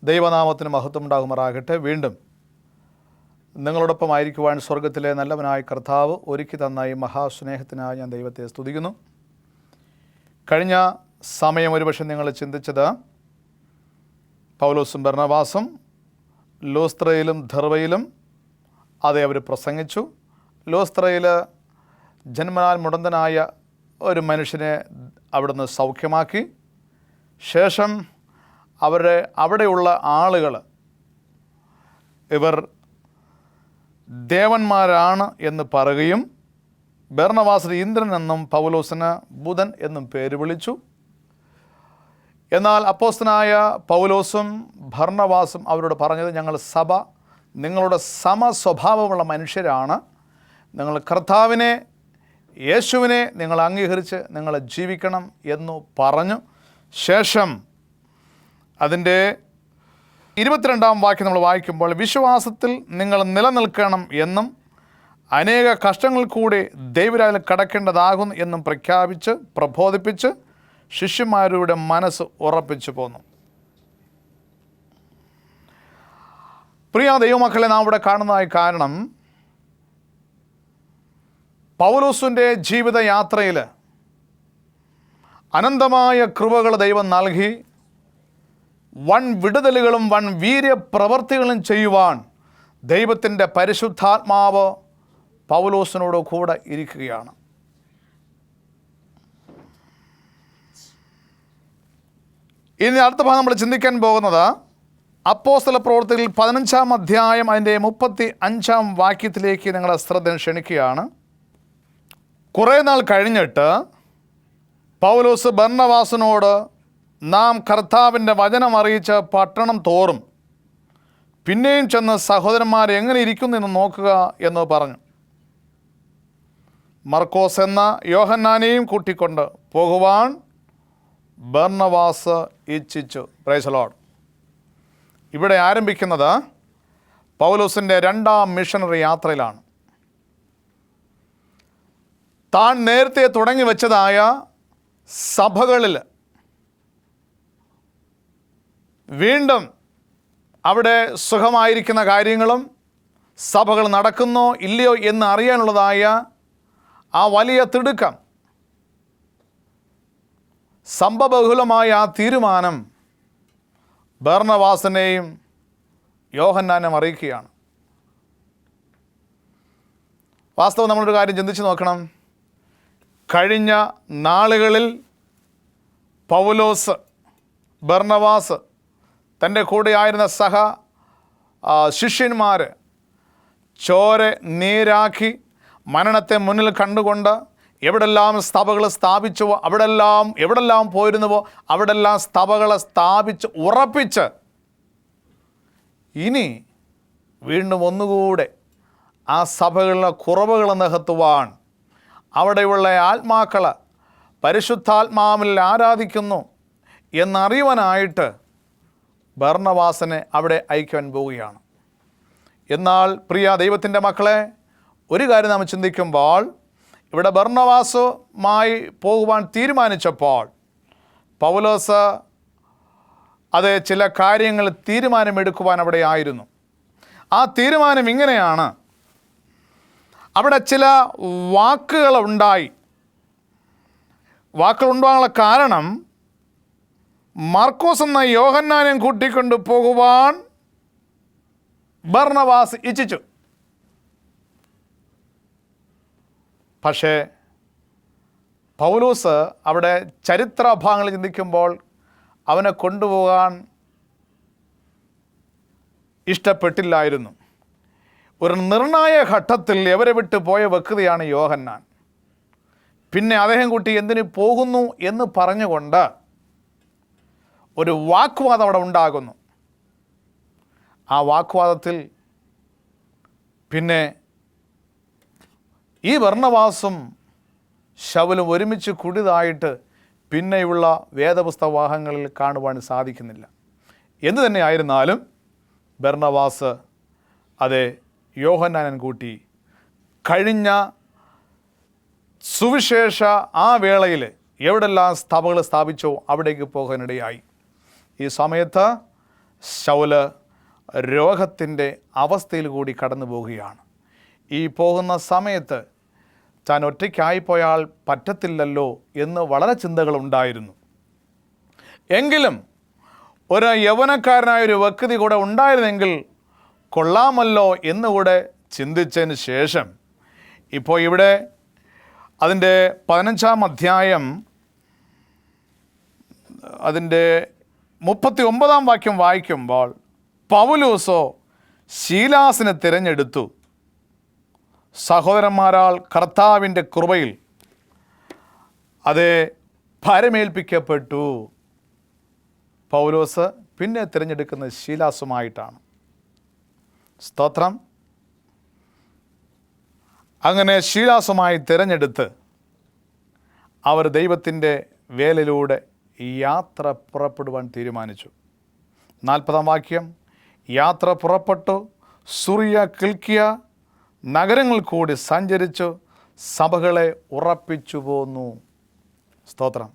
ദൈവനാമത്തിന് മഹത്വം ഉണ്ടാകുമാറാകട്ടെ. വീണ്ടും നിങ്ങളോടൊപ്പം ആയിരിക്കുവാൻ സ്വർഗത്തിലെ നല്ലവനായ കർത്താവ് ഒരുക്കി തന്ന ഈ മഹാസ്നേഹത്തിനായി ഞാൻ ദൈവത്തെ സ്തുതിക്കുന്നു. കഴിഞ്ഞ സമയം ഒരുപക്ഷെ നിങ്ങൾ ചിന്തിച്ചത് പൗലോസും ബർന്നബാസും ലോസ്ത്രയിലും ധർവയിലും അവർ പ്രസംഗിച്ചു. ലോസ്ത്രയിൽ ജന്മനാൽ മുടന്തനായ ഒരു മനുഷ്യനെ അവിടുന്ന് സൗഖ്യമാക്കി. ശേഷം അവിടെയുള്ള ആളുകൾ ഇവർ ദേവന്മാരാണ് എന്ന് പറയുകയും ബർന്നബാസിന് ഇന്ദ്രൻ എന്നും പൗലോസിന് ബുധൻ എന്നും പേര് വിളിച്ചു. എന്നാൽ അപ്പോസ്തലനായ പൗലോസും ബർന്നബാസും അവരോട് പറഞ്ഞത്, ഞങ്ങൾ സഭ നിങ്ങളുടെ സമസ്വഭാവമുള്ള മനുഷ്യരാണ്, നിങ്ങൾ കർത്താവിനെ യേശുവിനെ നിങ്ങൾ അംഗീകരിച്ച് നിങ്ങൾ ജീവിക്കണം എന്നു പറഞ്ഞു. ശേഷം അതിൻ്റെ 22-ാം വാക്യം നമ്മൾ വായിക്കുമ്പോൾ, വിശ്വാസത്തിൽ നിങ്ങൾ നിലനിൽക്കണം എന്നും അനേക കഷ്ടങ്ങൾ കൂടി ദൈവരാജ്യത്തിൽ കടക്കേണ്ടതാകുന്നു എന്നും പ്രഖ്യാപിച്ച് പ്രബോധിപ്പിച്ച് ശിഷ്യന്മാരുടെ മനസ്സ് ഉറപ്പിച്ചു പോന്നു. പ്രിയ ദൈവമക്കളെ, നാം ഇവിടെ കാണുന്നതായി കാരണം പൗലോസിൻ്റെ ജീവിതയാത്രയിൽ അനന്തമായ കൃപകൾ ദൈവം നൽകി വൻ വിടുതലുകളും വൻ വീര്യപ്രവർത്തികളും ചെയ്യുവാൻ ദൈവത്തിൻ്റെ പരിശുദ്ധാത്മാവ് പൗലോസിനോട് കൂടെ ഇരിക്കുകയാണ്. ഇനി അടുത്ത ഭാഗം നമ്മൾ ചിന്തിക്കാൻ പോകുന്നത് അപ്പോസ്തല പ്രവൃത്തികളിൽ 15-ാം അധ്യായം അതിൻ്റെ 35-ാം വാക്യത്തിലേക്ക് നിങ്ങളുടെ ശ്രദ്ധ ക്ഷണിക്കുകയാണ്. കുറേ നാൾ കഴിഞ്ഞിട്ട് പൗലോസ് ബർന്നബാസിനോട്, നാം കർത്താവിൻ്റെ വചനം അറിയിച്ച പട്ടണം തോറും പിന്നെയും ചെന്ന് സഹോദരന്മാർ എങ്ങനെ ഇരിക്കുന്നു എന്ന് നോക്കുക എന്ന് പറഞ്ഞു. മർക്കോസ് എന്ന യോഹന്നാനെയും കൂട്ടിക്കൊണ്ട് പോകുവാൻ ബർന്നബാസ് ഇച്ഛിച്ചു. Praise the Lord. ഇവിടെ ആരംഭിക്കുന്നത് പൗലോസിൻ്റെ 2ാം മിഷണറി യാത്രയിലാണ്. താൻ നേരത്തെ തുടങ്ങി വെച്ചതായ സഭകളിൽ വീണ്ടും അവിടെ സുഖമായിരിക്കുന്ന കാര്യങ്ങളും സഭകൾ നടക്കുന്നോ ഇല്ലയോ എന്ന് അറിയാനുള്ളതായ ആ വലിയ തിടുക്കം, സംഭവബഹുലമായ ആ തീരുമാനം ബർന്നബാസിനെയും യോഹന്നാനെയും അറിയിക്കുകയാണ്. വാസ്തവം നമ്മളൊരു കാര്യം ചിന്തിച്ച് നോക്കണം. കഴിഞ്ഞ നാളുകളിൽ പൗലോസ്, ബർന്നബാസ്, തൻ്റെ കൂടെയായിരുന്ന ശിഷ്യന്മാർ ചോര നീരാക്കി മരണത്തെ മുന്നിൽ കണ്ടുകൊണ്ട് എവിടെല്ലാം സഭകൾ സ്ഥാപിച്ചുവോ എവിടെല്ലാം പോയിരുന്നുവോ അവിടെല്ലാം സഭകളെ സ്ഥാപിച്ച് ഉറപ്പിച്ച് ഇനി വീണ്ടും ഒന്നുകൂടെ ആ സഭകളിലെ കുറവുകൾ നികത്തുവാൻ, അവിടെയുള്ള ആത്മാക്കൾ പരിശുദ്ധാത്മാവിൽ ആരാധിക്കുന്നു എന്നറിയുവാനായിട്ട് ബർന്നബാസിനെ അവിടെ അയക്കുവാൻ പോവുകയാണ്. എന്നാൽ പ്രിയ ദൈവത്തിൻ്റെ മക്കളെ, ഒരു കാര്യം നാം ചിന്തിക്കുമ്പോൾ, ഇവിടെ ബർന്നബാസുമായി പോകുവാൻ തീരുമാനിച്ചപ്പോൾ പൗലോസ് ചില കാര്യങ്ങൾ തീരുമാനമെടുക്കുവാൻ അവിടെ ആയിരുന്നു. ആ തീരുമാനം ഇങ്ങനെയാണ്. അവിടെ ചില വാക്കുകളുണ്ടായി. വാക്കുകളുണ്ടാകാനുള്ള കാരണം, മർക്കോസ് എന്ന യോഹന്നാനെയും കൂട്ടിക്കൊണ്ട് പോകുവാൻ ബർന്നബാസ് ഇച്ഛിച്ചു. പക്ഷേ പൗലോസ് അവിടെ ചരിത്രഭാഗങ്ങൾ ചിന്തിക്കുമ്പോൾ അവനെ കൊണ്ടുപോകാൻ ഇഷ്ടപ്പെട്ടില്ലായിരുന്നു. ഒരു നിർണായക ഘട്ടത്തിൽ എവരെ വിട്ട് പോയ വ്യക്തിയാണ് യോഹന്നാൻ. പിന്നെ അദ്ദേഹം കൂട്ടി എന്തിനു പോകുന്നു എന്ന് പറഞ്ഞുകൊണ്ട് ഒരു വാഗ്വാദം അവിടെ ഉണ്ടാകുന്നു. ആ വാഗ്വാദത്തിൽ പിന്നെ ഈ ബർന്നബാസും ശൗലും ഒരുമിച്ച് കുടിതായിട്ട് പിന്നെയുള്ള വേദപുസ്തകവാഹങ്ങളിൽ കാണുവാൻ സാധിക്കുന്നില്ല. എന്തു തന്നെ ആയിരുന്നാലും ബർന്നബാസ് യോഹന്നാനൻ കൂട്ടി കഴിഞ്ഞ സുവിശേഷ ആ വേളയിൽ എവിടെല്ലാം സഭകൾ സ്ഥാപിച്ചോ അവിടേക്ക് പോകാനിടയായി. ഈ സമയത്ത് ശൗല് രോഗത്തിൻ്റെ അവസ്ഥയിൽ കൂടി കടന്നു പോവുകയാണ്. ഈ പോകുന്ന സമയത്ത് താൻ ഒറ്റയ്ക്കായിപ്പോയാൽ പറ്റത്തില്ലല്ലോ എന്ന് വളരെ ചിന്തകളുണ്ടായിരുന്നു. എങ്കിലും ഒരു യൗവനക്കാരനായൊരു വ്യക്തി കൂടെ ഉണ്ടായിരുന്നെങ്കിൽ കൊള്ളാമല്ലോ എന്നുകൂടെ ചിന്തിച്ചതിന് ശേഷം ഇപ്പോൾ ഇവിടെ അതിൻ്റെ 15-ാം അധ്യായം അതിൻ്റെ 39-ാം വാക്യം വായിക്കുമ്പോൾ പൗലോസോ ശീലാസിനെ തിരഞ്ഞെടുത്തു, സഹോദരന്മാരാൽ കർത്താവിൻ്റെ കൃപയിൽ അത് ഭരമേൽപ്പിക്കപ്പെട്ടു. പൗലോസ് പിന്നെ തിരഞ്ഞെടുക്കുന്നത് ശീലാസുമായിട്ടാണ്. സ്തോത്രം. അങ്ങനെ ശീലാസുമായി തിരഞ്ഞെടുത്ത് അവർ ദൈവത്തിൻ്റെ വേലയിലൂടെ യാത്ര പുറപ്പെടുവാൻ തീരുമാനിച്ചു. 40-ാം വാക്യം, യാത്ര പുറപ്പെട്ടു സുറിയ കിൽക്കിയ നഗരങ്ങൾ കൂടി സഞ്ചരിച്ചു സഭകളെ ഉറപ്പിച്ചു പോന്നു. സ്തോത്രം.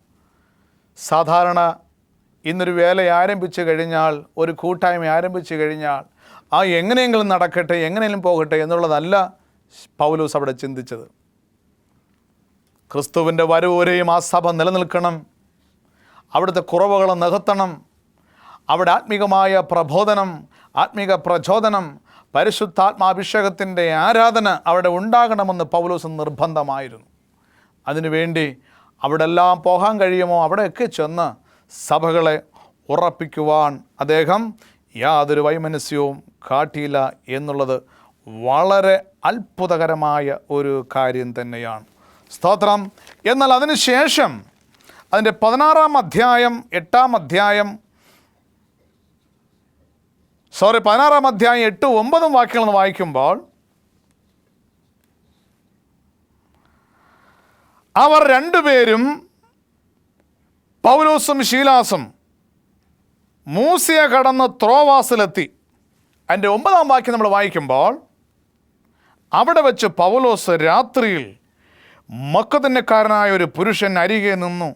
സാധാരണ ഇന്നൊരു വേല ആരംഭിച്ചു കഴിഞ്ഞാൽ, ഒരു കൂട്ടായ്മ ആരംഭിച്ചു കഴിഞ്ഞാൽ എങ്ങനെയെങ്കിലും നടക്കട്ടെ, എങ്ങനെയെങ്കിലും പോകട്ടെ എന്നുള്ളതല്ല പൗലോസ് അവിടെ ചിന്തിച്ചത്. ക്രിസ്തുവിൻ്റെ വരവരെയും ആ സഭ നിലനിൽക്കണം, അവിടുത്തെ കുറവുകൾ നികത്തണം, അവിടെ ആത്മീകമായ പ്രബോധനം, ആത്മീക പ്രചോദനം, പരിശുദ്ധാത്മാഭിഷേകത്തിൻ്റെ ആരാധന അവിടെ ഉണ്ടാകണമെന്ന് പൗലോസ് നിർബന്ധമായിരുന്നു. അതിനുവേണ്ടി അവിടെ എല്ലാം പോകാൻ കഴിയുമോ അവിടെയൊക്കെ ചെന്ന് സഭകളെ ഉറപ്പിക്കുവാൻ അദ്ദേഹം യാതൊരു വൈമനസ്യവും കാട്ടിയില്ല എന്നുള്ളത് വളരെ അത്ഭുതകരമായ ഒരു കാര്യം തന്നെയാണ്. സ്തോത്രം. എന്നാൽ അതിനുശേഷം അതിൻ്റെ 16-ാം അധ്യായം 8-ാം അധ്യായം 8-9 വാക്യങ്ങൾ വായിക്കുമ്പോൾ അവർ രണ്ടുപേരും പൗലോസും ശീലാസും മൂസിയ കടന്ന് ത്രോവാസിലെത്തി. അതിൻ്റെ 9-ാം വാക്യം നമ്മൾ വായിക്കുമ്പോൾ അവിടെ വെച്ച് പൗലോസ് രാത്രിയിൽ മക്കദോന്യക്കാരനായ ഒരു പുരുഷൻ അരികെ നിന്നു,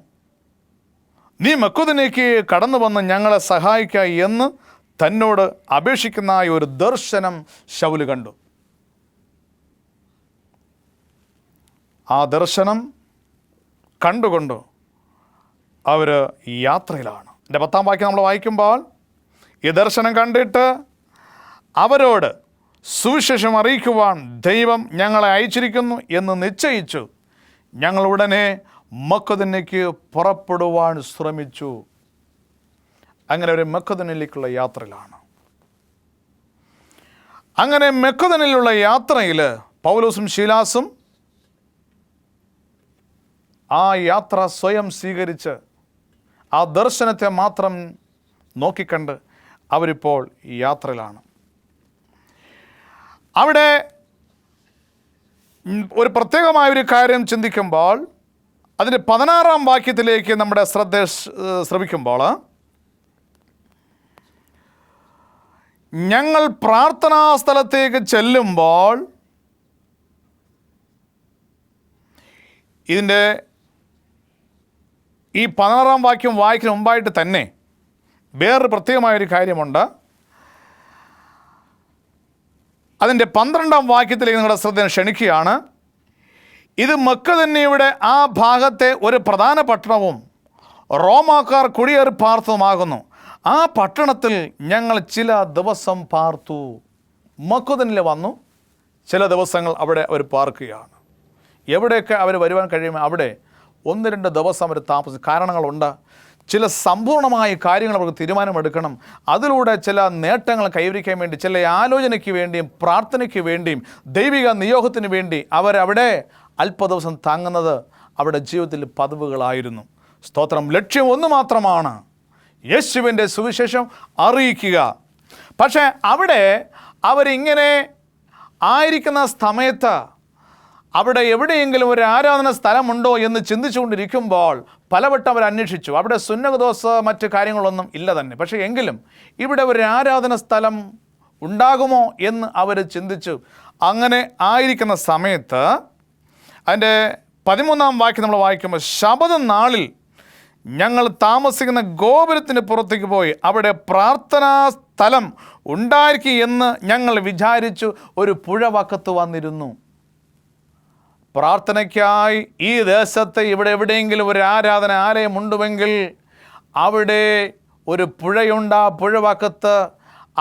നീ മക്കദോന്യയ്ക്ക് കടന്നു വന്ന് ഞങ്ങളെ സഹായിക്ക എന്ന് തന്നോട് അപേക്ഷിക്കുന്ന ഒരു ദർശനം ശൗല് കണ്ടു. ആ ദർശനം കണ്ടുകൊണ്ട് അവർ യാത്രയിലാണ്. എൻ്റെ 10-ാം വാക്യം നമ്മൾ വായിക്കുമ്പോൾ ഈ ദർശനം കണ്ടിട്ട് അവരോട് സുവിശേഷം അറിയിക്കുവാൻ ദൈവം ഞങ്ങളെ അയച്ചിരിക്കുന്നു എന്ന് നിശ്ചയിച്ചു ഞങ്ങൾ ഉടനെ മക്കദോന്യയ്ക്ക് പുറപ്പെടുവാൻ ശ്രമിച്ചു. അങ്ങനെ ഒരു മക്കദോന്യയിലേക്കുള്ള യാത്രയിലാണ്. അങ്ങനെ മക്കദോന്യയിലുള്ള യാത്രയിൽ പൗലോസും ശീലാസും ആ യാത്ര സ്വയം സ്വീകരിച്ച് ആ ദർശനത്തെ മാത്രം നോക്കിക്കണ്ട് അവരിപ്പോൾ യാത്രയിലാണ്. അവിടെ ഒരു പ്രത്യേകമായൊരു കാര്യം ചിന്തിക്കുമ്പോൾ അതിൻ്റെ 16-ാം വാക്യത്തിലേക്ക് നമ്മുടെ ശ്രദ്ധ ശ്രമിക്കുമ്പോൾ ഞങ്ങൾ പ്രാർത്ഥനാ സ്ഥലത്തേക്ക് ചെല്ലുമ്പോൾ ഇതിൻ്റെ ഈ 16-ാം വാക്യം വായിക്കുന്ന മുമ്പായിട്ട് തന്നെ വേറൊരു പ്രത്യേകമായൊരു കാര്യമുണ്ട്. അതിൻ്റെ 12-ാം വാക്യത്തിലേക്ക് നിങ്ങളുടെ ശ്രദ്ധ ക്ഷണിക്കുകയാണ്. ഇത് മക്കദോന്യയുടെ ആ ഭാഗത്തെ ഒരു പ്രധാന പട്ടണവും റോമാക്കാർ കുടിയേറി പാർത്തതുമാകുന്നു. ആ പട്ടണത്തിൽ ഞങ്ങൾ ചില ദിവസം പാർത്തു. മക്കദോന്യയിൽ വന്നു, ചില ദിവസങ്ങൾ അവിടെ അവർ പാർക്കുകയാണ്. എവിടെയൊക്കെ അവർ വരുവാൻ കഴിയുമോ അവിടെ 1-2 ദിവസം അവർ താമസിക്കും. കാരണങ്ങളുണ്ട്. ചില സമ്പൂർണ്ണമായ കാര്യങ്ങൾ അവർക്ക് തീരുമാനമെടുക്കണം. അതിലൂടെ ചില നേട്ടങ്ങൾ കൈവരിക്കാൻ വേണ്ടി, ചില ആലോചനയ്ക്ക് വേണ്ടിയും പ്രാർത്ഥനയ്ക്ക് വേണ്ടിയും ദൈവിക നിയോഗത്തിന് വേണ്ടി അവരവിടെ അല്പദിവസം താങ്ങുന്നത് അവിടെ ജീവിതത്തിൽ പതിവുകളായിരുന്നു. സ്തോത്രം. ലക്ഷ്യം ഒന്ന് മാത്രമാണ്, യേശുവിൻ്റെ സുവിശേഷം അറിയിക്കുക. പക്ഷേ അവിടെ അവരിങ്ങനെ ആയിരിക്കുന്ന സമയത്ത് അവിടെ എവിടെയെങ്കിലും ഒരു ആരാധന സ്ഥലമുണ്ടോ എന്ന് ചിന്തിച്ചുകൊണ്ടിരിക്കുമ്പോൾ പലവട്ടം അവർ അന്വേഷിച്ചു. അവിടെ സുന്നഹദോസ് മറ്റ് കാര്യങ്ങളൊന്നും ഇല്ല തന്നെ. പക്ഷേ എങ്കിലും ഇവിടെ ഒരു ആരാധന സ്ഥലം ഉണ്ടാകുമോ എന്ന് അവർ ചിന്തിച്ചു. അങ്ങനെ ആയിരിക്കുന്ന സമയത്ത് അതിൻ്റെ 13-ാം വാക്യം നമ്മൾ വായിക്കുമ്പോൾ ശബത നാളിൽ ഞങ്ങൾ താമസിക്കുന്ന ഗോപുരത്തിന് പുറത്തേക്ക് പോയി അവിടെ പ്രാർത്ഥനാ സ്ഥലം ഉണ്ടായിരിക്കും എന്ന് ഞങ്ങൾ വിചാരിച്ചു. ഒരു പുഴ വക്കത്ത് വന്നിരുന്നു. പ്രാർത്ഥനയ്ക്കായി ഈ ദേശത്ത് ഇവിടെ എവിടെയെങ്കിലും ഒരു ആരാധനാലയം ഉണ്ടുവെങ്കിൽ അവിടെ ഒരു പുഴയുണ്ട്. ആ പുഴ വക്കത്ത്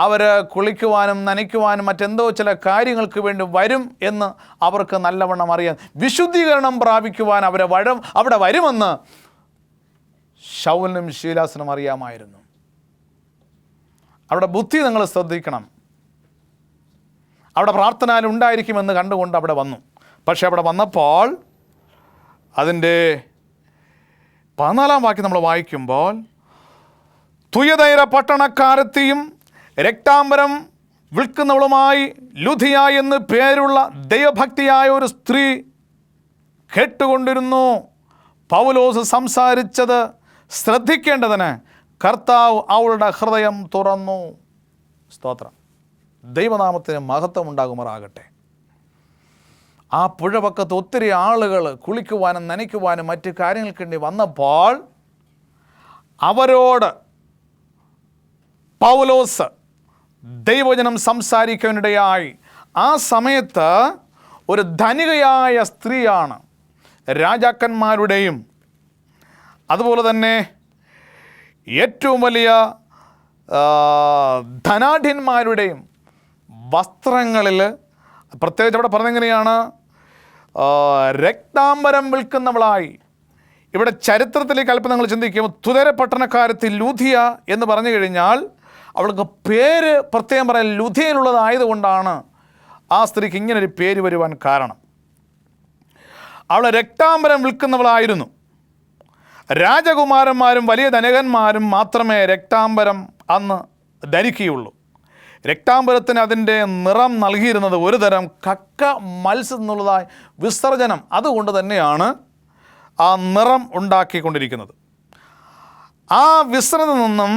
അവർ കുളിക്കുവാനും നനയ്ക്കുവാനും മറ്റെന്തോ ചില കാര്യങ്ങൾക്ക് വേണ്ടി വരും എന്ന് അവർക്ക് നല്ലവണ്ണം അറിയാം. വിശുദ്ധീകരണം പ്രാപിക്കുവാൻ അവിടെ വരുമെന്ന് ശൗലിനും ശീലാസിനും അറിയാമായിരുന്നു. അവിടെ ബുദ്ധി നിങ്ങൾ ശ്രദ്ധിക്കണം. അവിടെ പ്രാർത്ഥന ഉണ്ടായിരിക്കുമെന്ന് കണ്ടുകൊണ്ട് അവിടെ വന്നു. പക്ഷെ അവിടെ വന്നപ്പോൾ അതിൻ്റെ 14-ാം വാക്യം നമ്മൾ വായിക്കുമ്പോൾ, തുയതൈര പട്ടണക്കാരത്തെയും രക്താംബരം വിൽക്കുന്നവളുമായി ലുധിയ എന്ന് പേരുള്ള ദൈവഭക്തിയായ ഒരു സ്ത്രീ കേട്ടുകൊണ്ടിരുന്നു. പൗലോസ് സംസാരിച്ചത് ശ്രദ്ധിക്കേണ്ടതിന് കർത്താവ് അവളുടെ ഹൃദയം തുറന്നു. സ്തോത്രം. ദൈവനാമത്തിന് മഹത്വം ഉണ്ടാകുമാറാകട്ടെ. ആ പുഴപക്കത്ത് ഒത്തിരി ആളുകൾ കുളിക്കുവാനും നനയ്ക്കുവാനും മറ്റു കാര്യങ്ങൾക്ക് വേണ്ടി വന്നപ്പോൾ അവരോട് പൗലോസ് ദൈവവചനം സംസാരിക്കാനിടയായി. ആ സമയത്ത് ഒരു ധനികയായ സ്ത്രീയാണ്. രാജാക്കന്മാരുടെയും അതുപോലെ തന്നെ ഏറ്റവും വലിയ ധനാഢ്യന്മാരുടെയും വസ്ത്രങ്ങളിൽ, പ്രത്യേകിച്ച് അവിടെ പറഞ്ഞെങ്ങനെയാണ്, രക്താംബരം വിൽക്കുന്നവളായി. ഇവിടെ ചരിത്രത്തിലേക്ക് അല്പം നിങ്ങൾ ചിന്തിക്കും. തുതര പട്ടണക്കാരത്തിൽ ലൂധിയ എന്ന് പറഞ്ഞു കഴിഞ്ഞാൽ അവൾക്ക് പേര് പ്രത്യേകം പറയാൻ ലുധിയയിലുള്ളതായതുകൊണ്ടാണ് ആ സ്ത്രീക്ക് ഇങ്ങനൊരു പേര് വരുവാൻ കാരണം. അവൾ രക്താംബരം വിൽക്കുന്നവളായിരുന്നു. രാജകുമാരന്മാരും വലിയ ധനികന്മാരും മാത്രമേ രക്താംബരം അന്ന് ധരിക്കുകയുള്ളൂ. രക്താംബരത്തിന് അതിൻ്റെ നിറം നൽകിയിരുന്നത് ഒരു തരം കക്ക മത്സ്യം എന്നുള്ളതായ വിസർജനം. അതുകൊണ്ട് തന്നെയാണ് ആ നിറം ഉണ്ടാക്കിക്കൊണ്ടിരിക്കുന്നത്. ആ വിസർജനത്തിൽ നിന്നും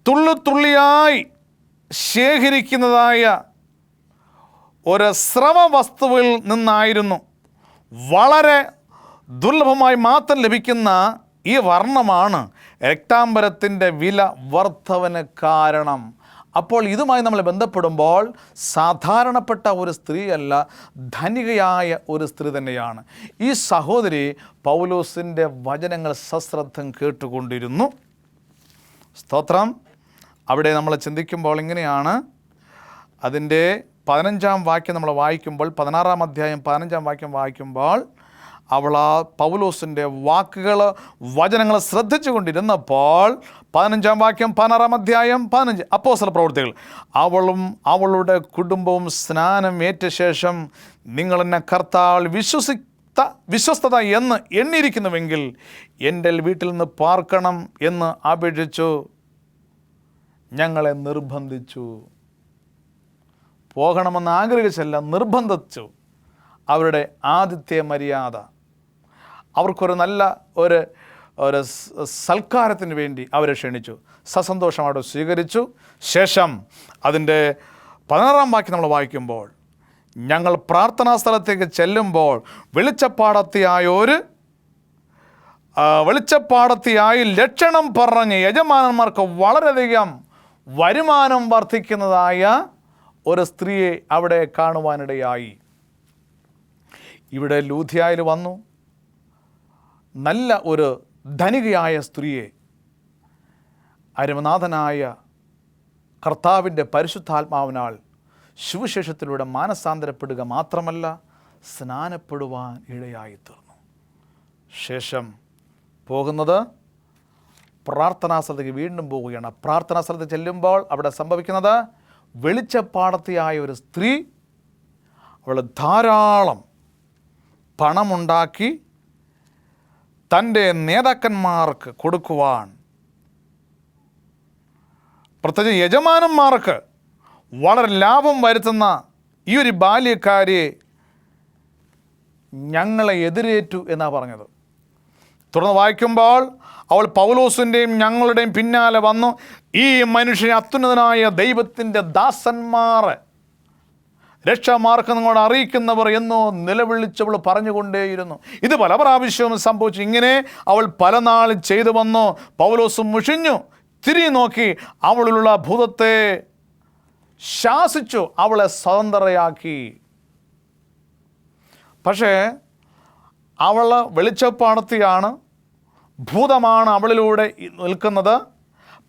തുള്ളിത്തുള്ളിയായി ശേഖരിക്കുന്നതായ ഒരു സ്രവ വസ്തുവിൽ നിന്നായിരുന്നു വളരെ ദുർലഭമായി മാത്രം ലഭിക്കുന്ന ഈ വർണ്ണമാണ് രക്താംബരത്തിൻ്റെ വില വർദ്ധവന് കാരണം. അപ്പോൾ ഇതുമായി നമ്മൾ ബന്ധപ്പെടുമ്പോൾ സാധാരണപ്പെട്ട ഒരു സ്ത്രീയല്ല, ധനികയായ ഒരു സ്ത്രീ തന്നെയാണ്. ഈ സഹോദരി പൗലോസിൻ്റെ വചനങ്ങൾ സശ്രദ്ധം കേട്ടുകൊണ്ടിരുന്നു. സ്തോത്രം. അവിടെ നമ്മൾ ചിന്തിക്കുമ്പോൾ ഇങ്ങനെയാണ്. അതിൻ്റെ 15-ാം വാക്യം നമ്മൾ വായിക്കുമ്പോൾ, 16-ാം അധ്യായം 15-ാം വാക്യം വായിക്കുമ്പോൾ, അവൾ ആ പൗലോസിൻ്റെ വചനങ്ങൾ ശ്രദ്ധിച്ചു കൊണ്ടിരുന്നപ്പോൾ 15-ാം വാക്യം 16-ാം അധ്യായം 15 അപ്പോസ്തല പ്രവൃത്തികൾ, അവളും അവളുടെ കുടുംബവും സ്നാനം ഏറ്റ ശേഷം നിങ്ങൾ എന്നെ കർത്താവിൽ വിശ്വസ്തത എന്ന് എണ്ണിയിരിക്കുന്നുവെങ്കിൽ എൻ്റെ വീട്ടിൽ നിന്ന് പാർക്കണം എന്ന് അപേക്ഷിച്ചു. ഞങ്ങളെ നിർബന്ധിച്ചു. പോകണമെന്ന് ആഗ്രഹിച്ചല്ല, നിർബന്ധിച്ചു. അവരുടെ ആതിഥ്യ മര്യാദ, അവർക്കൊരു നല്ല ഒരു സൽക്കാരത്തിന് വേണ്ടി അവരെ ക്ഷണിച്ചു. സസന്തോഷം അവിടെ സ്വീകരിച്ചു. ശേഷം അതിൻ്റെ 16-ാം വാക്യം നമ്മൾ വായിക്കുമ്പോൾ, ഞങ്ങൾ പ്രാർത്ഥനാ സ്ഥലത്തേക്ക് ചെല്ലുമ്പോൾ വെളിച്ചപ്പാടത്തിയായി ലക്ഷണം പറഞ്ഞ് യജമാനന്മാർക്ക് വളരെയധികം വരുമാനം വർദ്ധിക്കുന്നതായ ഒരു സ്ത്രീയെ അവിടെ കാണുവാനിടയായി. ഇവിടെ ലൂധിയയിൽ വന്നു നല്ല ഒരു ധനികയായ സ്ത്രീയെ അരുമനാഥനായ കർത്താവിൻ്റെ പരിശുദ്ധാത്മാവിനാൽ സുവിശേഷത്തിലൂടെ മാനസാന്തരപ്പെടുക മാത്രമല്ല, സ്നാനപ്പെടുവാൻ ഇടയായിത്തീർന്നു. ശേഷം പോകുന്നത് പ്രാർത്ഥനാ സ്ഥലത്തേക്ക് വീണ്ടും പോവുകയാണ്. പ്രാർത്ഥനാ സ്ഥലത്ത് ചെല്ലുമ്പോൾ അവിടെ സംഭവിക്കുന്നത്, വെളിച്ചപ്പാടത്തിയായ ഒരു സ്ത്രീ അവൾ ധാരാളം പണമുണ്ടാക്കി തൻ്റെ നേതാക്കന്മാർക്ക് കൊടുക്കുവാൻ, പ്രത്യേകിച്ച് യജമാനന്മാർക്ക് വളരെ ലാഭം വരുത്തുന്ന ഈ ഒരു ബാല്യക്കാരിയെ ഞങ്ങളെ എതിരേറ്റു എന്നാണ് പറഞ്ഞത്. തുടർന്ന് വായിക്കുമ്പോൾ, അവൾ പൗലോസിൻ്റെയും ഞങ്ങളുടെയും പിന്നാലെ വന്നു ഈ മനുഷ്യനെ അത്യുന്നതനായ ദൈവത്തിൻ്റെ ദാസന്മാർ രക്ഷാമാർഗം നിങ്ങളോട് അറിയിക്കുന്നവർ എന്നോ നിലവിളിച്ചവൾ പറഞ്ഞുകൊണ്ടേയിരുന്നു. ഇത് പല പ്രാവശ്യവും സംഭവിച്ചു. ഇങ്ങനെ അവൾ പല നാൾ ചെയ്തു വന്നു. പൗലോസ് മുഷിഞ്ഞു തിരിഞ്ഞു നോക്കി അവളിലുള്ള ഭൂതത്തെ ശാസിച്ചു, അവളെ സ്വതന്ത്രയാക്കി. പക്ഷേ അവൾ വെളിച്ചപ്പാടത്തിയാണ്, ഭൂതമാണ് അവളിലൂടെ നിൽക്കുന്നത്.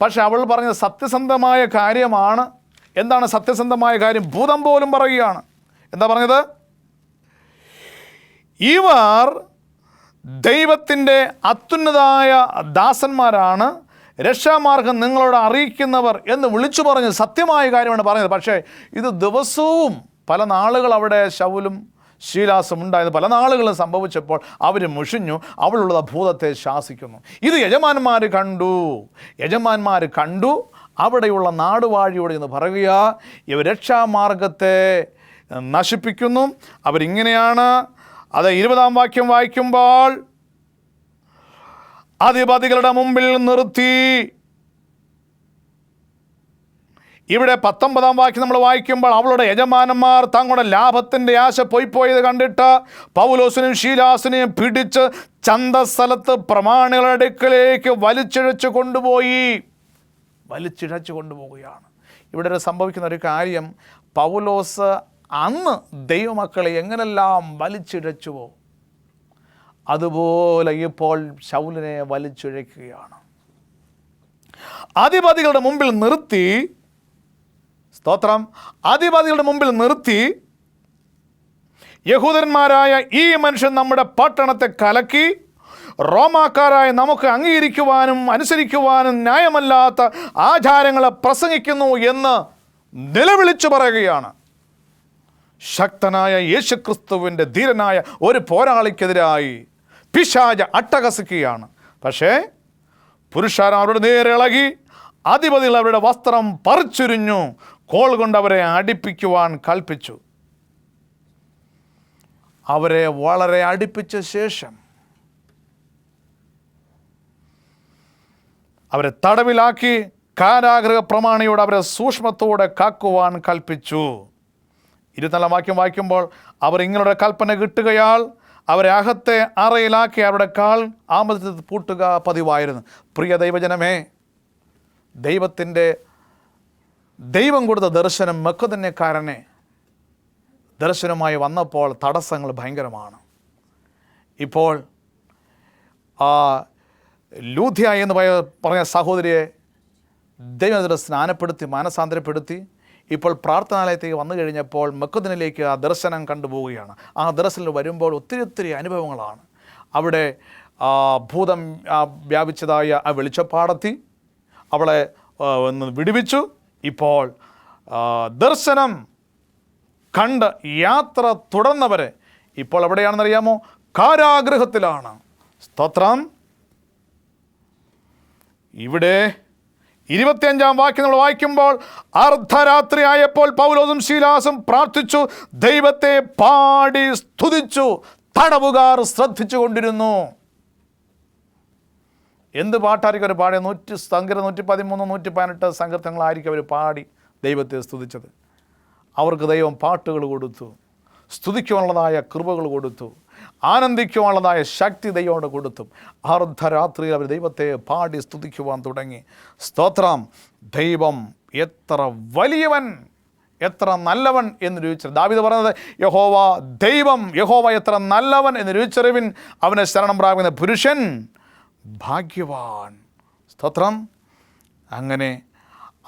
പക്ഷെ അവൾ പറഞ്ഞത് സത്യസന്ധമായ കാര്യമാണ്. എന്താണ് സത്യസന്ധമായ കാര്യം? ഭൂതം പോലും പറയുകയാണ്. എന്താ പറഞ്ഞത്? ഇവർ ദൈവത്തിൻ്റെ അത്യുന്നതായ ദാസന്മാരാണ്, രക്ഷാമാർഗം നിങ്ങളോട് അറിയിക്കുന്നവർ എന്ന് വിളിച്ചു പറഞ്ഞ് സത്യമായ കാര്യമാണ് പറഞ്ഞത്. പക്ഷേ ഇത് ദിവസവും പല നാളുകൾ അവിടെ ശൗലും ശീലാസും ഉണ്ടായത് പല നാളുകളും സംഭവിച്ചപ്പോൾ അവർ മുഷിഞ്ഞു, അവളുള്ള ഭൂതത്തെ ശാസിക്കുന്നു. ഇത് യജമാന്മാർ കണ്ടു. അവിടെയുള്ള നാടുവാഴിയോട് എന്ന് പറയുക, ഇവർ രക്ഷാമാർഗത്തെ നശിപ്പിക്കുന്നു. അവരിങ്ങനെയാണ്. അത് 20-ാം വാക്യം വായിക്കുമ്പോൾ, അധിപതികളുടെ മുമ്പിൽ നിർത്തി. ഇവിടെ 19-ാം വാക്യം നമ്മൾ വായിക്കുമ്പോൾ, അവളുടെ യജമാനന്മാർ തങ്ങളുടെ ലാഭത്തിൻ്റെ ആശ പോയത് കണ്ടിട്ട് പൗലോസിനെയും ശീലാസിനെയും പിടിച്ച് ചന്തസ്ഥലത്ത് പ്രമാണികളുടെ അടുക്കലേക്ക് വലിച്ചിഴച്ചു കൊണ്ടുപോവുകയാണ്. ഇവിടെ സംഭവിക്കുന്ന ഒരു കാര്യം, പൗലോസ് അന്ന് ദൈവമക്കളെ എങ്ങനെല്ലാം വലിച്ചിഴച്ചുവോ അതുപോലെ ഇപ്പോൾ ശൗലിനെ വലിച്ചിഴക്കുകയാണ്. അധിപതികളുടെ മുമ്പിൽ നിർത്തി, സ്തോത്രം, അധിപതികളുടെ മുമ്പിൽ നിർത്തി, യഹൂദന്മാരായ ഈ മനുഷ്യൻ നമ്മുടെ പട്ടണത്തെ കലക്കി, റോമാക്കാരായ നമുക്ക് അംഗീകരിക്കുവാനും അനുസരിക്കുവാനും ന്യായമല്ലാത്ത ആചാരങ്ങളെ പ്രസംഗിക്കുന്നു എന്ന് നിലവിളിച്ചു പറയുകയാണ്. ശക്തനായ യേശുക്രിസ്തുവിൻ്റെ ധീരനായ ഒരു പോരാളിക്കെതിരായി പിശാച് അട്ടഹസിക്കുകയാണ്. പക്ഷേ പുരുഷാർ അവരുടെ നേരെ ഇളകി, അധിപതികൾ അവരുടെ വസ്ത്രം പറിച്ചുരിഞ്ഞു, കോൾ കൊണ്ട് അവരെ അടിപ്പിക്കുവാൻ കൽപ്പിച്ചു. അവരെ വളരെ അടുപ്പിച്ച ശേഷം അവരെ തടവിലാക്കി കാരാഗൃഹ പ്രമാണിയോട് അവരെ സൂക്ഷ്മത്തോടെ കാക്കുവാൻ കൽപ്പിച്ചു. 24-ാം വാക്യം വായിക്കുമ്പോൾ, അവർ ഇങ്ങളുടെ കൽപ്പന കിട്ടുകയാൽ അവരെ അകത്തെ അറയിലാക്കി അവരുടെ കാൽ ആമത്തിൽ പൂട്ടുക പതിവായിരുന്നു. പ്രിയ ദൈവജനമേ, ദൈവം കൊടുത്ത ദർശനം മക്കതന്യക്കാരനെ ദർശനമായി വന്നപ്പോൾ തടസ്സങ്ങൾ ഭയങ്കരമാണ്. ഇപ്പോൾ ലൂദ്യ എന്ന് പറഞ്ഞ സഹോദരിയെ ദൈവം സ്നാനപ്പെടുത്തി മാനസാന്തരപ്പെടുത്തി ഇപ്പോൾ പ്രാർത്ഥനാലയത്തേക്ക് വന്നു കഴിഞ്ഞപ്പോൾ മക്കദിനിലേക്ക് ആ ദർശനം കണ്ടുപോവുകയാണ്. ആ ദർശനം വരുമ്പോൾ ഒത്തിരി അനുഭവങ്ങളാണ്. അവിടെ ഭൂതം വ്യാപിച്ചതായ ആ വെളിച്ചപ്പാടത്തി അവളെ വിടുവിച്ചു. ഇപ്പോൾ ദർശനം കണ്ട് യാത്ര തുടർന്നവരെ ഇപ്പോൾ എവിടെയാണെന്നറിയാമോ? കാരാഗൃഹത്തിലാണ്. സ്തോത്രം. ഇവിടെ 25-ാം വാക്യം നമ്മൾ വായിക്കുമ്പോൾ, അർദ്ധരാത്രി ആയപ്പോൾ പൗലോസും ശീലാസും പ്രാർത്ഥിച്ചു, ദൈവത്തെ പാടി സ്തുതിച്ചു. തടവുകാർ ശ്രദ്ധിച്ചു കൊണ്ടിരുന്നു. എന്ത് പാട്ടായിരിക്കും അവർ പാടിയ? 113, 118 സങ്കീർത്തനങ്ങളായിരിക്കും അവർ പാടി ദൈവത്തെ സ്തുതിച്ചത്. അവർക്ക് ദൈവം പാട്ടുകൾ കൊടുത്തു, സ്തുതിക്കുവാനുള്ളതായ കൃപകൾ കൊടുത്തു, ആനന്ദിക്കുവാനുള്ളതായ ശക്തി ദൈവത്തോട് കൊടുത്തു. അർദ്ധരാത്രിയിൽ അവർ ദൈവത്തെ പാടി സ്തുതിക്കുവാൻ തുടങ്ങി. സ്തോത്രം. ദൈവം എത്ര വലിയവൻ, എത്ര നല്ലവൻ എന്ന് രുചിച്ചു. ദാവീദ് പറയുന്നത്, യഹോവ എത്ര നല്ലവൻ എന്ന് രുചിച്ചറിവിൻ, അവനെ ശരണം പ്രാപിക്കുന്ന പുരുഷൻ ഭാഗ്യവാൻ. സ്തോത്രം. അങ്ങനെ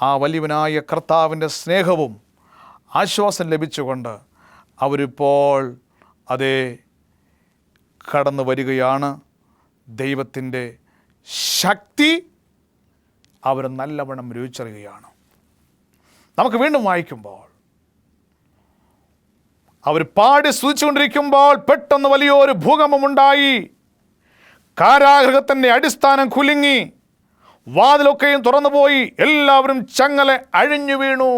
ആ വലിയവനായ കർത്താവിൻ്റെ സ്നേഹവും ആശ്വാസം ലഭിച്ചുകൊണ്ട് അവരിപ്പോൾ കടന്നു വരികയാണ്. ദൈവത്തിൻ്റെ ശക്തി അവർ നല്ലവണ്ണം രുചിച്ചറിയുകയാണ്. നമുക്ക് വീണ്ടും വായിക്കുമ്പോൾ, അവർ പാടി സ്തുതിച്ചുകൊണ്ടിരിക്കുമ്പോൾ പെട്ടെന്ന് വലിയൊരു ഭൂകമ്പമുണ്ടായി. കാരാഗൃഹത്തിൻ്റെ അടിസ്ഥാനം കുലുങ്ങി, വാതിലൊക്കെയും തുറന്നുപോയി, എല്ലാവരും ചങ്ങല അഴിഞ്ഞു വീണു.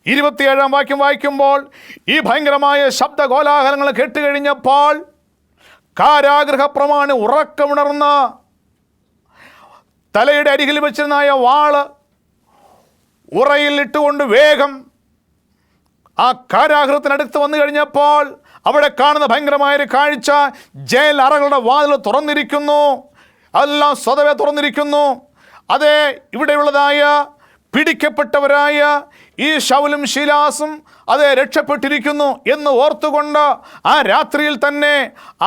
27-ാം വാക്യം വായിക്കുമ്പോൾ, ഈ ഭയങ്കരമായ ശബ്ദകോലാഹലങ്ങൾ കേട്ടുകഴിഞ്ഞപ്പോൾ കാരാഗൃഹ പ്രമാണി ഉറക്കമുണർന്ന തലയുടെ അരികിൽ വെച്ചിരുന്നായ വാള് ഉറയിൽ ഇട്ടുകൊണ്ട് വേഗം ആ കാരാഗൃഹത്തിനടുത്ത് വന്നു കഴിഞ്ഞപ്പോൾ അവിടെ കാണുന്ന ഭയങ്കരമായൊരു കാഴ്ച, ജയിൽ അറകളുടെ വാതിൽ തുറന്നിരിക്കുന്നു, എല്ലാം സ്വതവേ തുറന്നിരിക്കുന്നു. അതെ, ഇവിടെയുള്ളതായ പിടിക്കപ്പെട്ടവരായ ഈ ശൗലും ശീലാസും അത് രക്ഷപ്പെട്ടിരിക്കുന്നു എന്ന് ഓർത്തുകൊണ്ട് ആ രാത്രിയിൽ തന്നെ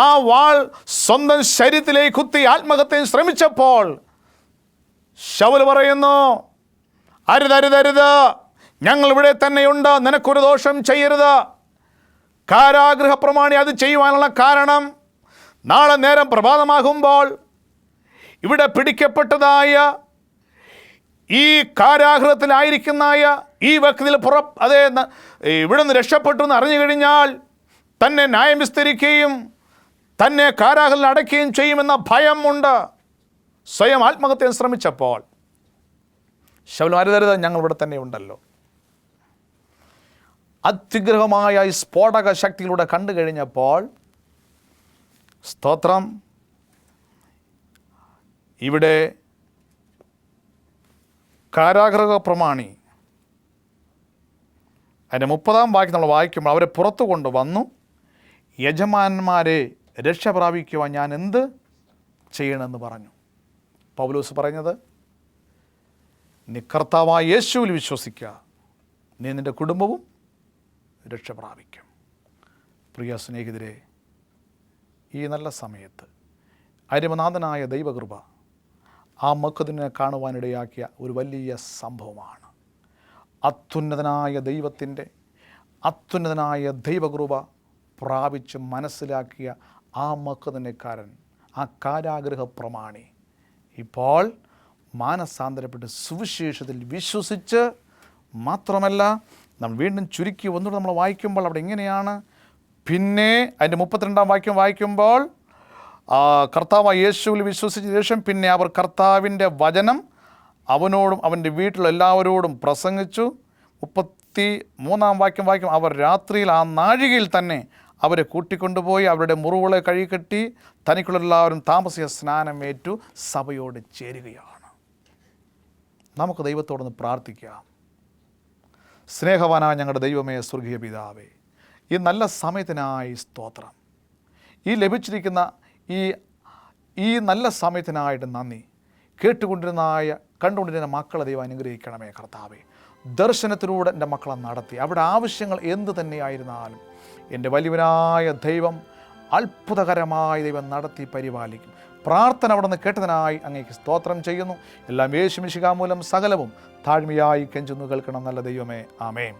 ആ വാൾ സ്വന്തം ശരീരത്തിലേക്ക് കുത്തി ആത്മഹത്യയും ശ്രമിച്ചപ്പോൾ ശൗല് പറയുന്നു, അരുതരുതരുത്, ഞങ്ങൾ ഇവിടെ തന്നെയുണ്ട്, നിനക്കൊരു ദോഷം ചെയ്യരുത്. കാരാഗൃഹ പ്രമാണി അത് ചെയ്യുവാനുള്ള കാരണം, നാളെ നേരം പ്രഭാതമാകുമ്പോൾ ഇവിടെ പിടിക്കപ്പെട്ടതായ ഈ കാരാഗൃഹത്തിലായിരിക്കുന്നതായ ഈ വ്യക്തിയിൽ ഇവിടെ നിന്ന് രക്ഷപ്പെട്ടു എന്ന് അറിഞ്ഞു കഴിഞ്ഞാൽ തന്നെ ന്യായം വിസ്തരിക്കുകയും തന്നെ കാരാഗൃഹത്തിൽ അടയ്ക്കുകയും ചെയ്യുമെന്ന ഭയം ഉണ്ട്. സ്വയം ആത്മഹത്യ ശ്രമിച്ചപ്പോൾ ശൗൽ, അരുതരുത്, ഞങ്ങൾ ഇവിടെ തന്നെ ഉണ്ടല്ലോ. അത്യുഗ്രഹമായ ഈ സ്ഫോടക ശക്തിയിലൂടെ കണ്ടു കഴിഞ്ഞപ്പോൾ, സ്തോത്രം, ഇവിടെ കാരാഗൃഹ പ്രമാണി അതിൻ്റെ 30-ാം വാക്യം നമ്മൾ വായിക്കുമ്പോൾ അവരെ പുറത്തു കൊണ്ടുവന്നു. യജമാനന്മാരെ രക്ഷ പ്രാപിക്കുവാൻ ഞാൻ എന്ത് ചെയ്യണമെന്ന് പറഞ്ഞു. പൗലോസ് പറഞ്ഞത്, നീ കർത്താവായ യേശുവിൽ വിശ്വസിക്കുക, നീ നിൻ്റെ കുടുംബവും രക്ഷ പ്രാപിക്കും. പ്രിയ സ്നേഹിതരെ, ഈ നല്ല സമയത്ത് അരുമനാഥനായ ദൈവകൃപ ആ മക്കതിനെ കാണുവാനിടയാക്കിയ ഒരു വലിയ സംഭവമാണ്. അത്യുന്നതനായ ദൈവത്തിൻ്റെ അത്യുന്നതനായ ദൈവകൃപ പ്രാപിച്ച് മനസ്സിലാക്കിയ ആ മക്കതിനെക്കാരൻ, ആ കാരാഗൃഹ പ്രമാണി ഇപ്പോൾ മാനസാന്തരപ്പെട്ട് സുവിശേഷത്തിൽ വിശ്വസിച്ച് മാത്രമല്ല, നമ്മൾ വീണ്ടും ചുരുക്കി ഒന്നുകൂടെ നമ്മൾ വായിക്കുമ്പോൾ അവിടെ ഇങ്ങനെയാണ്. പിന്നെ അതിൻ്റെ 32-ാം വാക്യം വായിക്കുമ്പോൾ, കർത്താവായ യേശുവിൽ വിശ്വസിച്ച ശേഷം പിന്നെ അവർ കർത്താവിൻ്റെ വചനം അവനോടും അവൻ്റെ വീട്ടിലുള്ള എല്ലാവരോടും പ്രസംഗിച്ചു. 33-ാം വാക്യം വായിക്കും, അവർ രാത്രിയിൽ ആ നാഴികയിൽ തന്നെ അവരെ കൂട്ടിക്കൊണ്ടുപോയി അവരുടെ മുറിവുകളെ കഴുകിക്കെട്ടി തനിക്കുള്ള എല്ലാവരും താമസിച്ച സ്നാനമേറ്റു സഭയോട് ചേരുകയാണ്. നമുക്ക് ദൈവത്തോടൊന്ന് പ്രാർത്ഥിക്കാം. സ്നേഹവാനായ ഞങ്ങളുടെ ദൈവമേ, സ്വർഗീയ പിതാവേ, ഈ നല്ല സമയത്തിനായി സ്തോത്രം. ഈ ലഭിച്ചിരിക്കുന്ന ഈ നല്ല സമയത്തിനായിട്ട് നന്ദി. കണ്ടുകൊണ്ടിരുന്ന മക്കളെ ദൈവം അനുഗ്രഹിക്കണമേ കർത്താവേ. ദർശനത്തിലൂടെ എൻ്റെ മക്കളെ നടത്തി അവിടെ ആവശ്യങ്ങൾ എന്ത് തന്നെയായിരുന്നാലും എൻ്റെ വലിയവനായ ദൈവം, അത്ഭുതകരമായ ദൈവം നടത്തി പരിപാലിക്കും. പ്രാർത്ഥന അവിടെ നിന്ന് കേട്ടതിനായി അങ്ങേക്ക് സ്തോത്രം ചെയ്യുന്നു. എല്ലാം യേശു മിശിഹാ മൂലം സകലവും താഴ്മയായി കെഞ്ചുന്നു കേൾക്കണം നല്ല ദൈവമേ. ആമേൻ.